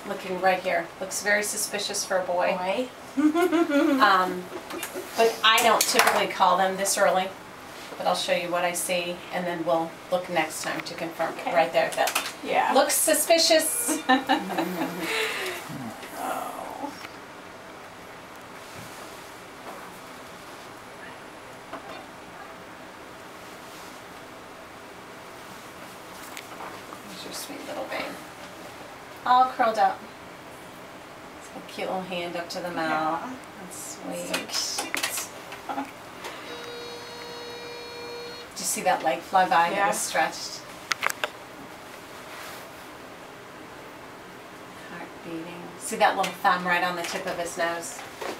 looking right here. Looks very suspicious for a boy. Boy. But I don't typically call them this early. But I'll show you what I see, and then we'll look next time to confirm Okay. right there that Yeah. looks suspicious. Oh. There's your sweet little babe. All curled up. It's a cute little hand up to the mouth. Yeah. That's sweet. So cute. Did you see that leg fly by? Yeah. It was stretched. Heart beating. See that little thumb right on the tip of his nose? Like,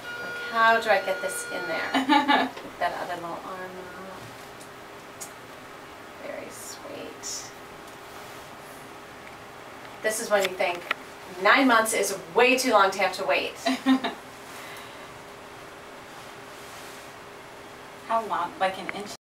how do I get this in there? Get that other little arm out. Very sweet. This is when you think 9 months is way too long to have to wait. How long? Like an inch?